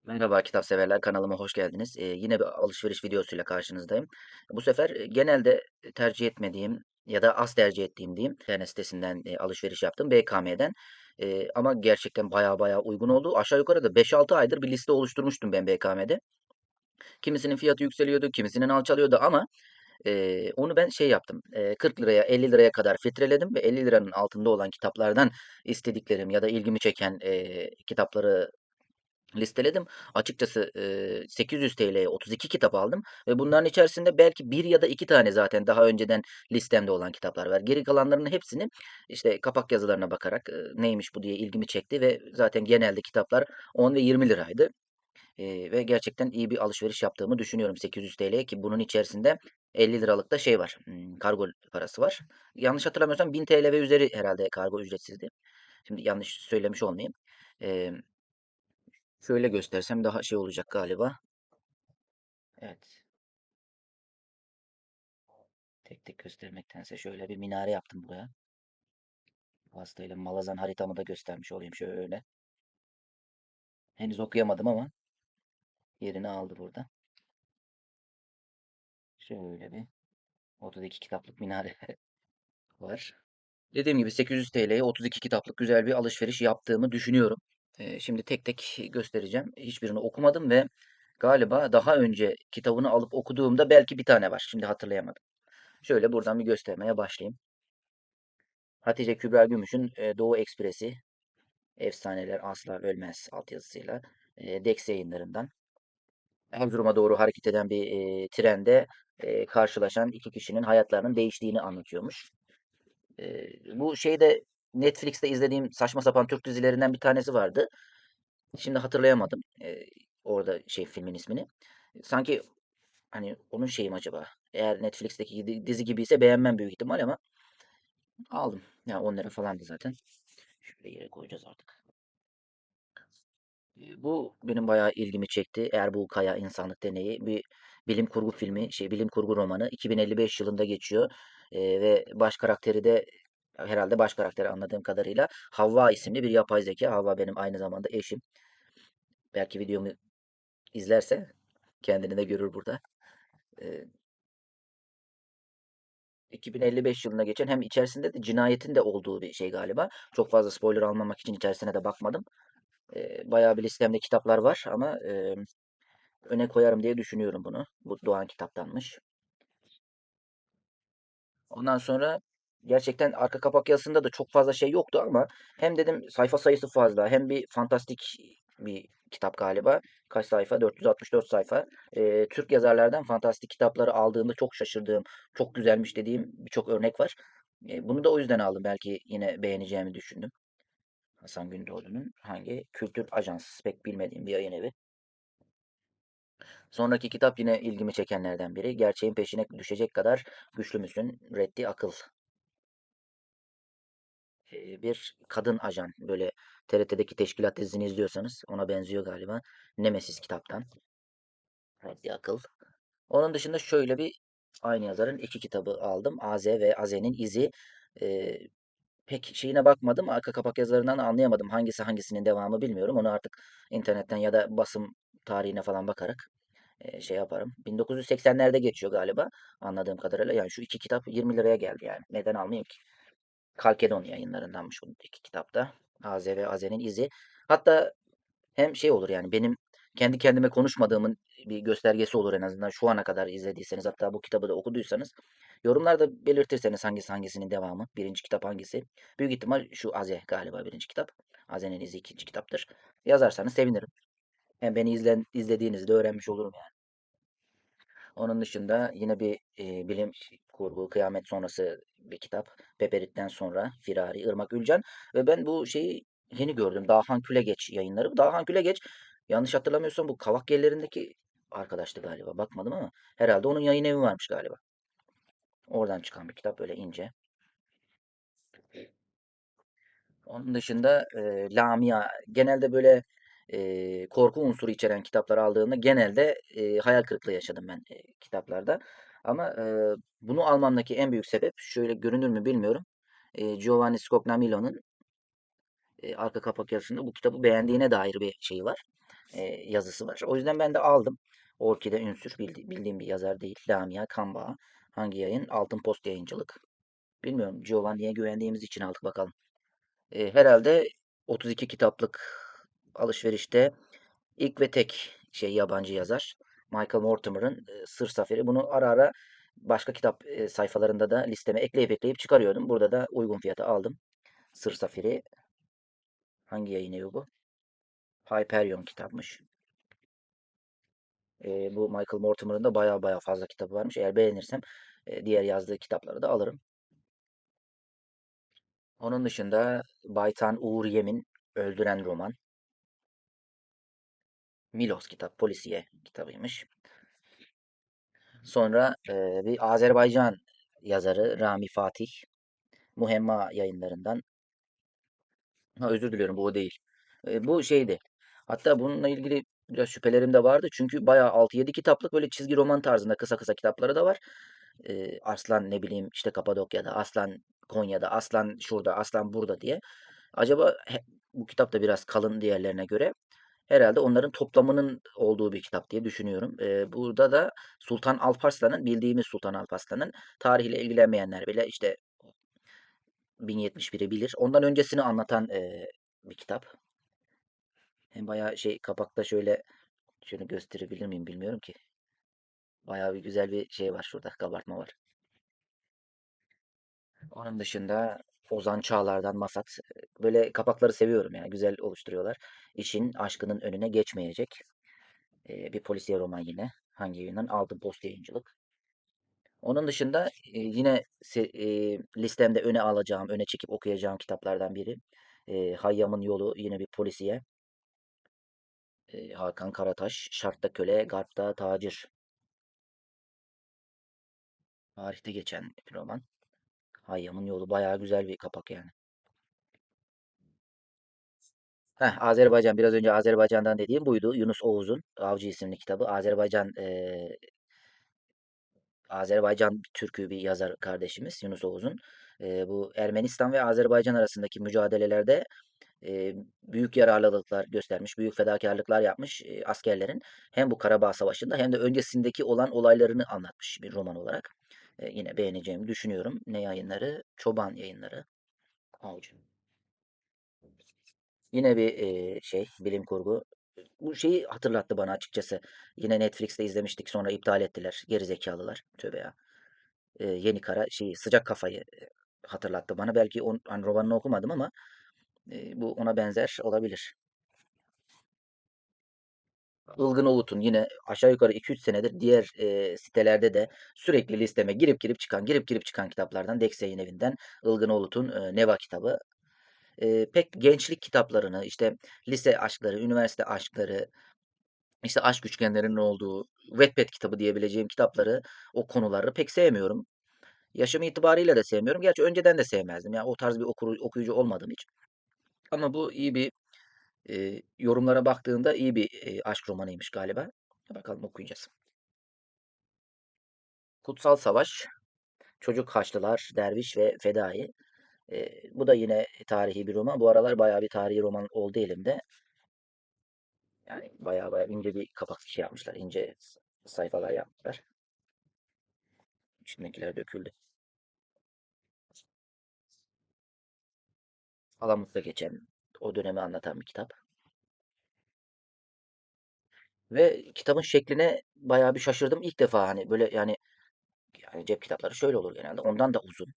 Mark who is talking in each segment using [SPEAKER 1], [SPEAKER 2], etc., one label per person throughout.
[SPEAKER 1] Merhaba kitap severler kanalıma hoş geldiniz. Yine bir alışveriş videosuyla karşınızdayım. Bu sefer genelde tercih etmediğim ya da az tercih ettiğim diyeyim internet sitesinden alışveriş yaptım BKM'den. Ama gerçekten baya uygun oldu. Aşağı yukarı da 5-6 aydır bir liste oluşturmuştum ben BKM'de. Kimisinin fiyatı yükseliyordu, kimisinin alçalıyordu ama onu ben şey yaptım. 40 liraya 50 liraya kadar filtreledim ve 50 liranın altında olan kitaplardan istediklerim ya da ilgimi çeken kitapları listeledim. Açıkçası 800 TL'ye 32 kitap aldım ve bunların içerisinde belki bir ya da 2 tane zaten daha önceden listemde olan kitaplar var. Geri kalanlarının hepsini işte kapak yazılarına bakarak neymiş bu diye ilgimi çekti ve zaten genelde kitaplar 10 ve 20 liraydı. Ve gerçekten iyi bir alışveriş yaptığımı düşünüyorum 800 TL'ye ki bunun içerisinde 50 liralık da şey var. Kargo parası var. Yanlış hatırlamıyorsam 1000 TL ve üzeri herhalde kargo ücretsizdi. Şimdi yanlış söylemiş olmayayım. Eee Şöyle göstersem daha şey olacak galiba. Evet. Tek tek göstermektense şöyle bir minare yaptım buraya. Vasıtayla Malazan haritamı da göstermiş olayım şöyle. Henüz okuyamadım ama yerini aldı burada. Şöyle bir 32 kitaplık minare var. Dediğim gibi 800 TL'ye 32 kitaplık güzel bir alışveriş yaptığımı düşünüyorum. Şimdi tek tek göstereceğim. Hiçbirini okumadım ve galiba daha önce kitabını alıp okuduğumda belki bir tane var. Şimdi hatırlayamadım. Şöyle buradan bir göstermeye başlayayım. Hatice Kübra Gümüş'ün Doğu Ekspresi, Efsaneler Asla Ölmez altyazısıyla Dex yayınlarından. Erzurum'a doğru hareket eden bir trende karşılaşan iki kişinin hayatlarının değiştiğini anlatıyormuş. Bu şeyde Netflix'te izlediğim saçma sapan Türk dizilerinden bir tanesi vardı. Şimdi hatırlayamadım orada şey filmin ismini. Sanki hani onun şeyim acaba. Eğer Netflix'teki dizi gibiyse beğenmem büyük ihtimal ama aldım. Yani 10 lira falandı zaten. Şöyle yere koyacağız artık. Bu benim bayağı ilgimi çekti. Eğer bu Kaya İnsanlık Deneyi bir bilim kurgu filmi, şey bilim kurgu romanı 2055 yılında geçiyor. Ve baş karakteri de herhalde baş karakteri anladığım kadarıyla Havva isimli bir yapay zeka. Havva benim aynı zamanda eşim. Belki videomu izlerse kendini de görür burada. Ee, 2055 yılına geçen hem içerisinde de cinayetin de olduğu bir şey galiba. Çok fazla spoiler almamak için içerisine de bakmadım. Bayağı bir listemde kitaplar var ama öne koyarım diye düşünüyorum bunu. Bu Doğan kitaptanmış. Ondan sonra gerçekten arka kapak yazısında da çok fazla şey yoktu ama hem dedim sayfa sayısı fazla hem bir fantastik bir kitap galiba. Kaç sayfa? 464 sayfa. Türk yazarlardan fantastik kitapları aldığımda çok şaşırdığım, çok güzelmiş dediğim birçok örnek var. Bunu da o yüzden aldım. Belki yine beğeneceğimi düşündüm. Hasan Gündoğdu'nun hangi? Kültür Ajans. Pek bilmediğim bir yayın evi. Sonraki kitap yine ilgimi çekenlerden biri. Gerçeğin peşine düşecek kadar güçlü müsün? Reddi Akıl. Bir kadın ajan. Böyle TRT'deki Teşkilat dizisini izliyorsanız ona benziyor galiba. Nemesis kitaptan. Reddi Akıl. Onun dışında şöyle bir aynı yazarın iki kitabı aldım. AZ ve Az'nin İzi. Ee, Pek şeyine bakmadım. Arka kapak yazılarından anlayamadım. Hangisi hangisinin devamı bilmiyorum. Onu artık internetten ya da basım tarihine falan bakarak şey yaparım. 1980'lerde geçiyor galiba anladığım kadarıyla. Yani şu iki kitap 20 liraya geldi yani. Neden almayayım ki? Kalkedon yayınlarındanmış bu iki kitapta. AZ ve Az'nin izi. Hatta hem şey olur yani benim kendi kendime konuşmadığımın bir göstergesi olur en azından şu ana kadar izlediyseniz hatta bu kitabı da okuduysanız yorumlarda belirtirseniz hangisi hangisinin devamı. Birinci kitap hangisi? Büyük ihtimal şu Aze galiba birinci kitap. Aze'nin izi ikinci kitaptır. Yazarsanız sevinirim. Hem beni izlediğinizde öğrenmiş olurum yani. Onun dışında yine bir bilim kurgu, kıyamet sonrası bir kitap. Peperit'ten sonra Firari, Irmak Ülcan. Ve ben bu şeyi yeni gördüm. Dahan Külegeç yayınları. Dahan Külegeç yanlış hatırlamıyorsam bu Kavak Yelleri'ndeki arkadaştı galiba. Bakmadım ama herhalde onun yayın evi varmış galiba. Oradan çıkan bir kitap böyle ince. Onun dışında Lamia genelde böyle korku unsuru içeren kitaplar aldığımda genelde hayal kırıklığı yaşadım ben kitaplarda. Ama bunu almamdaki en büyük sebep şöyle görünür mü bilmiyorum. Giovanni Scognamilo'nun arka kapak yazısında bu kitabı beğendiğine dair bir şey var. yazısı var. O yüzden ben de aldım. Orkide Ünsür bildiğim bir yazar değil. Lamia Kambağ. Hangi yayın? Altın Post Yayıncılık. Bilmiyorum. Giovanni'ye güvendiğimiz için aldık bakalım. Herhalde 32 kitaplık alışverişte ilk ve tek yabancı yazar. Michael Mortimer'ın Sır Saferi. Bunu ara ara başka kitap sayfalarında da listeme ekleyip çıkarıyordum. Burada da uygun fiyata aldım. Sır Saferi hangi yayın evi bu? Hyperion kitapmış. Bu Michael Mortimer'ın da baya fazla kitabı varmış. Eğer beğenirsem diğer yazdığı kitapları da alırım. Onun dışında Baytan Uğur Yemin Öldüren Roman. Milos kitap, polisiye kitabıymış. Sonra bir Azerbaycan yazarı Rami Fatih. Muhemma yayınlarından. Ha, özür diliyorum, bu o değil. Bu şeydi. Hatta bununla ilgili biraz şüphelerim de vardı. Çünkü bayağı 6-7 kitaplık böyle çizgi roman tarzında kısa kısa kitapları da var. Aslan ne bileyim işte Kapadokya'da, Aslan Konya'da, Aslan şurada, Aslan burada diye. Acaba bu kitap da biraz kalın diğerlerine göre. Herhalde onların toplamının olduğu bir kitap diye düşünüyorum. Burada da Sultan Alparslan'ın, bildiğimiz Sultan Alparslan'ın, tarihiyle ilgilenmeyenler bile işte 1071'i bilir. Ondan öncesini anlatan bir kitap. Hem bayağı kapakta şöyle gösterebilir miyim bilmiyorum ki. Bayağı bir güzel bir şey var şurada, kabartma var. Onun dışında Ozan Çağlar'dan Masat. Böyle kapakları seviyorum yani, güzel oluşturuyorlar. İşin aşkının önüne geçmeyecek. Bir polisiye roman yine. Hangi yayından? Altın Post Yayıncılık. Onun dışında yine listemde öne çekip okuyacağım kitaplardan biri. Hayyam'ın Yolu, yine bir polisiye. Hakan Karataş, Şartta Köle, Garp'ta Tacir. Tarihte geçen bir roman. Hayyam'ın Yolu bayağı güzel bir kapak yani. Azerbaycan, biraz önce Azerbaycan'dan dediğim buydu. Yunus Oğuz'un Avcı isimli kitabı. Azerbaycan Türkü bir yazar kardeşimiz Yunus Oğuz'un. Bu Ermenistan ve Azerbaycan arasındaki mücadelelerde büyük yararlılıklar göstermiş, büyük fedakarlıklar yapmış askerlerin hem bu Karabağ Savaşı'nda hem de öncesindeki olan olaylarını anlatmış bir roman olarak. Yine beğeneceğimi düşünüyorum. Ne yayınları? Çoban yayınları. Avcı. Yine bir bilim kurgu. Bu şeyi hatırlattı bana açıkçası. Yine Netflix'te izlemiştik, sonra iptal ettiler. Geri zekalılar. Tövbe ya. Yeni Kara Sıcak Kafayı hatırlattı bana. Belki hani romanını okumadım ama bu ona benzer olabilir. Ilgın Oğut'un yine aşağı yukarı 2-3 senedir diğer sitelerde de sürekli listeme girip çıkan kitaplardan, Dex Yayın Evi'nden Ilgın Oğut'un Neva kitabı. Pek gençlik kitaplarını, işte lise aşkları, üniversite aşkları, işte aşk üçgenlerinin olduğu Wattpad kitabı diyebileceğim kitapları, o konuları pek sevmiyorum. Yaşım itibariyle de sevmiyorum. Gerçi önceden de sevmezdim. Yani o tarz bir okuyucu olmadım hiç. Ama bu iyi bir, yorumlara baktığımda iyi bir aşk romanıymış galiba. Bakalım, okuyacağız. Kutsal Savaş, Çocuk Haçlılar, Derviş ve Fedai. Bu da yine tarihi bir roman. Bu aralar bayağı bir tarihi roman oldu elimde. Yani bayağı ince bir kapak yapmışlar. İnce sayfalar yapmışlar. İçindekiler döküldü. Alamut'ta geçen, o dönemi anlatan bir kitap. Ve kitabın şekline bayağı bir şaşırdım. İlk defa hani böyle yani cep kitapları şöyle olur genelde. Ondan da uzun.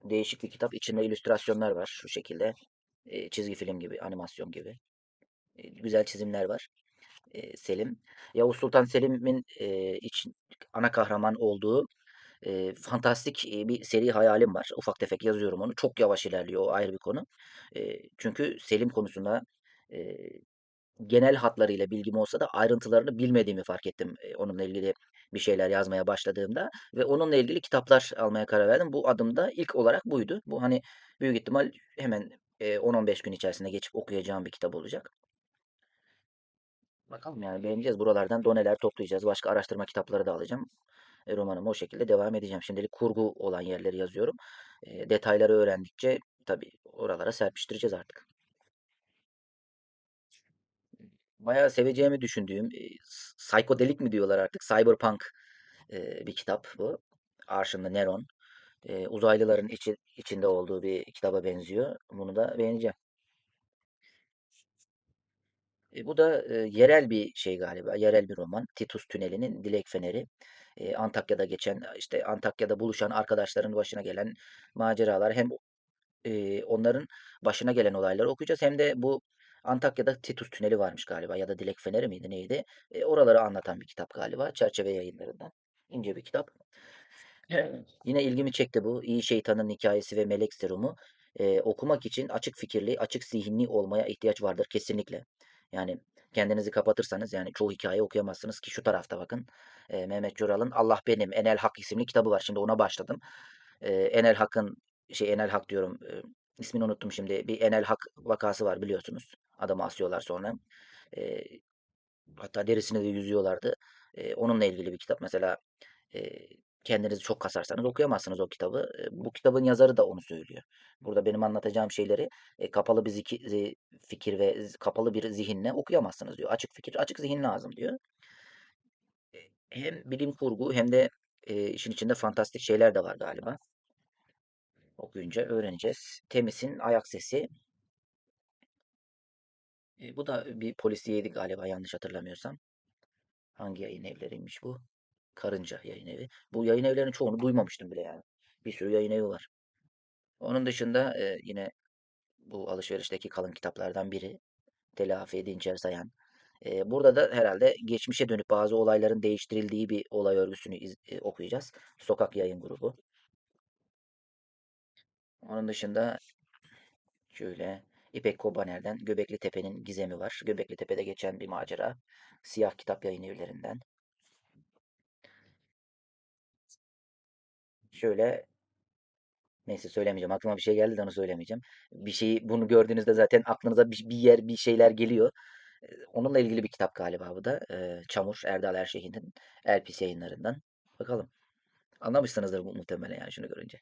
[SPEAKER 1] Değişik bir kitap. İçinde illüstrasyonlar var şu şekilde. Çizgi film gibi, animasyon gibi. Güzel çizimler var. Selim. Yavuz Sultan Selim'in ana kahraman olduğu fantastik bir seri hayalim var. Ufak tefek yazıyorum onu. Çok yavaş ilerliyor, o ayrı bir konu. Çünkü Selim konusunda e, genel hatlarıyla bilgim olsa da ayrıntılarını bilmediğimi fark ettim. Onunla ilgili bir şeyler yazmaya başladığımda ve onunla ilgili kitaplar almaya karar verdim. Bu adım da ilk olarak buydu. Bu hani büyük ihtimal hemen 10-15 gün içerisinde geçip okuyacağım bir kitap olacak. Bakalım, yani beğeneceğiz. Buralardan doneler toplayacağız. Başka araştırma kitapları da alacağım. Romanıma o şekilde devam edeceğim. Şimdilik kurgu olan yerleri yazıyorum. Detayları öğrendikçe tabii oralara serpiştireceğiz artık. Bayağı seveceğimi düşündüğüm, psikodelik mi diyorlar artık, cyberpunk bir kitap bu. Arşında Neron. Uzaylıların içinde olduğu bir kitaba benziyor. Bunu da beğeneceğim. Bu da yerel bir şey galiba. Yerel bir roman. Titus Tüneli'nin Dilek Feneri. Antakya'da geçen, işte Antakya'da buluşan arkadaşların başına gelen maceralar. Hem onların başına gelen olayları okuyacağız. Hem de bu Antakya'da Titus Tüneli varmış galiba. Ya da Dilek Feneri miydi neydi? Oraları anlatan bir kitap galiba. Çerçeve Yayınlarından. İnce bir kitap. Yine ilgimi çekti bu. İyi Şeytanın Hikayesi ve Melek Serumu. Okumak için açık fikirli, açık zihinli olmaya ihtiyaç vardır kesinlikle. Yani kendinizi kapatırsanız yani çoğu hikaye okuyamazsınız ki şu tarafta bakın. Mehmet Cural'ın Allah Benim, Enel Hak isimli kitabı var. Şimdi ona başladım. Enel Hak'ın Enel Hak diyorum. İsmini unuttum şimdi. Bir Enel Hak vakası var biliyorsunuz. Adamı asıyorlar sonra. Ee, Hatta derisini de yüzüyorlardı. Onunla ilgili bir kitap. Mesela Eee, kendinizi çok kasarsanız okuyamazsınız o kitabı. Bu kitabın yazarı da onu söylüyor. Burada benim anlatacağım şeyleri kapalı bir fikir ve kapalı bir zihinle okuyamazsınız diyor. Açık fikir, açık zihin lazım diyor. Hem bilim kurgu hem de işin içinde fantastik şeyler de var galiba. Okuyunca öğreneceğiz. Temis'in Ayak Sesi. Bu da bir polisiyeydi galiba yanlış hatırlamıyorsam. Hangi yayın evleriymiş bu? Karınca Yayın Evi. Bu yayın evlerinin çoğunu duymamıştım bile yani. Bir sürü yayın evi var. Onun dışında yine bu alışverişteki kalın kitaplardan biri. Telafi Dinçer Sayan. Burada da herhalde geçmişe dönüp bazı olayların değiştirildiği bir olay örgüsünü okuyacağız. Sokak Yayın Grubu. Onun dışında şöyle İpek Kobaner'den Göbekli Tepe'nin Gizemi var. Göbekli Tepe'de geçen bir macera. Siyah Kitap Yayın Evlerinden. Şöyle neyse söylemeyeceğim. Aklıma bir şey geldi de onu söylemeyeceğim. Bir şeyi bunu gördüğünüzde zaten aklınıza bir şeyler geliyor. Onunla ilgili bir kitap galiba bu da. Çamur Erdal Erşehin'in Elpis Yayınlarından. Bakalım. Anlamışsınızdır bu muhtemelen yani şunu görünce.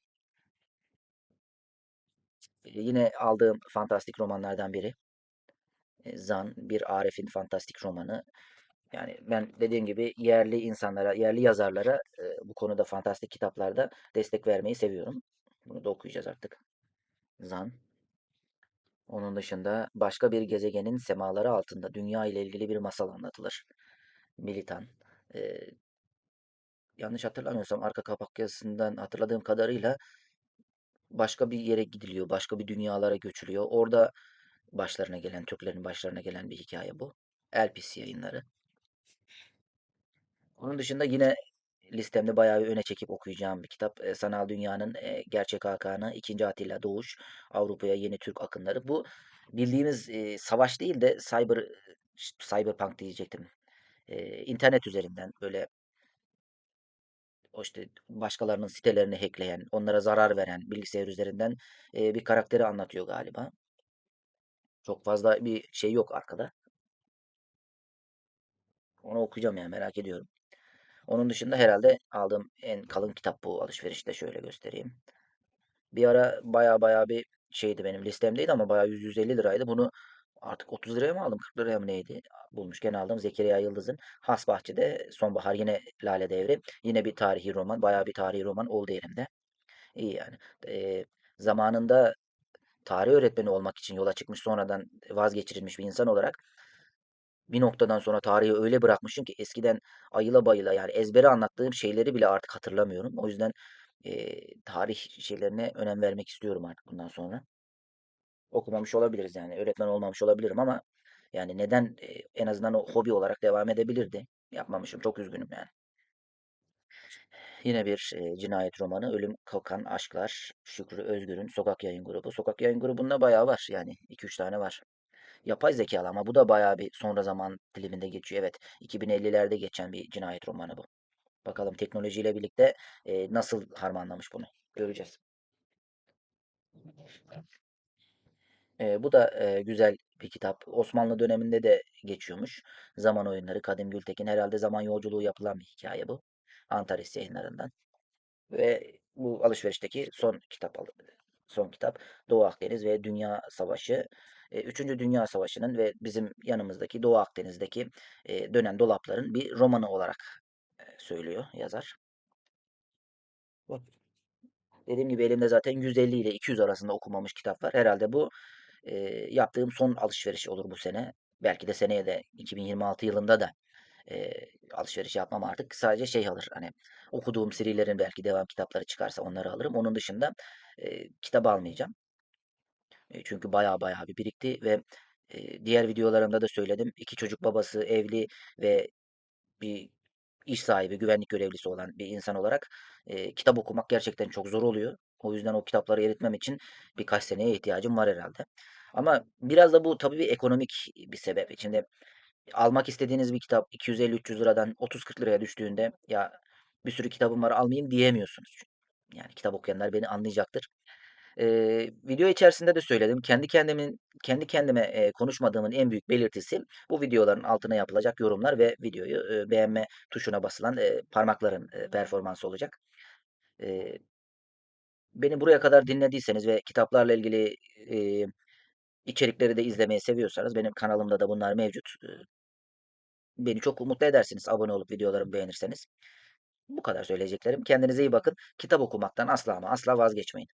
[SPEAKER 1] Yine aldığım fantastik romanlardan biri. Zan, bir Arif'in fantastik romanı. Yani ben dediğim gibi yerli insanlara, yerli yazarlara bu konuda fantastik kitaplarda destek vermeyi seviyorum. Bunu da okuyacağız artık. Zan. Onun dışında başka bir gezegenin semaları altında dünya ile ilgili bir masal anlatılır. Militan. Ee, Yanlış hatırlamıyorsam arka kapak yazısından hatırladığım kadarıyla başka bir yere gidiliyor, başka bir dünyalara göçülüyor. Orada Türklerin başlarına gelen bir hikaye bu. Elpis Yayınları. Onun dışında yine listemde bayağı bir öne çekip okuyacağım bir kitap. Sanal Dünya'nın Gerçek Hakanı, İkinci Atilla Doğuş, Avrupa'ya Yeni Türk Akınları. Bu bildiğimiz savaş değil de cyberpunk diyecektim. İnternet üzerinden böyle o işte başkalarının sitelerini hackleyen, onlara zarar veren bilgisayar üzerinden bir karakteri anlatıyor galiba. Çok fazla bir şey yok arkada. Onu okuyacağım yani merak ediyorum. Onun dışında herhalde aldığım en kalın kitap bu alışverişte şöyle göstereyim. Bir ara baya bir şeydi benim listemdeydi ama baya 100-150 liraydı. Bunu artık 30 liraya mı aldım 40 liraya mı neydi? Bulmuşken aldım. Zekeriya Yıldız'ın Has Bahçe'de Sonbahar yine Lale Devri. Yine bir tarihi roman. Baya bir tarihi roman oldu elimde. İyi yani. Eee, Zamanında tarih öğretmeni olmak için yola çıkmış sonradan vazgeçirilmiş bir insan olarak bir noktadan sonra tarihi öyle bırakmışım ki eskiden ayıla bayıla yani ezbere anlattığım şeyleri bile artık hatırlamıyorum. O yüzden tarih şeylerine önem vermek istiyorum artık bundan sonra. Okumamış olabiliriz yani öğretmen olmamış olabilirim ama yani neden en azından o hobi olarak devam edebilirdi. Yapmamışım çok üzgünüm yani. Yine bir cinayet romanı Ölüm Kokan Aşklar Şükrü Özgür'ün Sokak Yayın Grubu. Sokak Yayın Grubu'nda bayağı var yani iki üç tane var. Yapay zekalı ama bu da bayağı bir sonra zaman diliminde geçiyor. Evet, 2050'lerde geçen bir cinayet romanı bu. Bakalım teknolojiyle birlikte nasıl harmanlamış bunu göreceğiz. Bu da güzel bir kitap. Osmanlı döneminde de geçiyormuş. Zaman Oyunları, Kadim Gültekin. Herhalde zaman yolculuğu yapılan bir hikaye bu. Antares Yayınlarından. Ve bu alışverişteki son kitap. Doğu Akdeniz ve Dünya Savaşı. 3. Dünya Savaşı'nın ve bizim yanımızdaki Doğu Akdeniz'deki dönen dolapların bir romanı olarak söylüyor yazar. Bak, dediğim gibi elimde zaten 150 ile 200 arasında okunmamış kitap var. Herhalde bu yaptığım son alışveriş olur bu sene. Belki de seneye de 2026 yılında da alışveriş yapmam artık. Sadece şey alır hani okuduğum serilerin belki devam kitapları çıkarsa onları alırım. Onun dışında kitap almayacağım. Çünkü baya bir birikti ve diğer videolarımda da söyledim. İki çocuk babası, evli ve bir iş sahibi, güvenlik görevlisi olan bir insan olarak kitap okumak gerçekten çok zor oluyor. O yüzden o kitapları eritmem için birkaç seneye ihtiyacım var herhalde. Ama biraz da bu tabii bir ekonomik bir sebep. Şimdi almak istediğiniz bir kitap 250-300 liradan 30-40 liraya düştüğünde ya bir sürü kitabım var almayayım diyemiyorsunuz. Yani kitap okuyanlar beni anlayacaktır. Video içerisinde de söyledim. Kendi kendime konuşmadığımın en büyük belirtisi bu videoların altına yapılacak yorumlar ve videoyu beğenme tuşuna basılan parmakların performansı olacak. Eee, Beni buraya kadar dinlediyseniz ve kitaplarla ilgili içerikleri de izlemeyi seviyorsanız benim kanalımda da bunlar mevcut. Beni çok mutlu edersiniz abone olup videolarımı beğenirseniz. Bu kadar söyleyeceklerim. Kendinize iyi bakın. Kitap okumaktan asla ama asla vazgeçmeyin.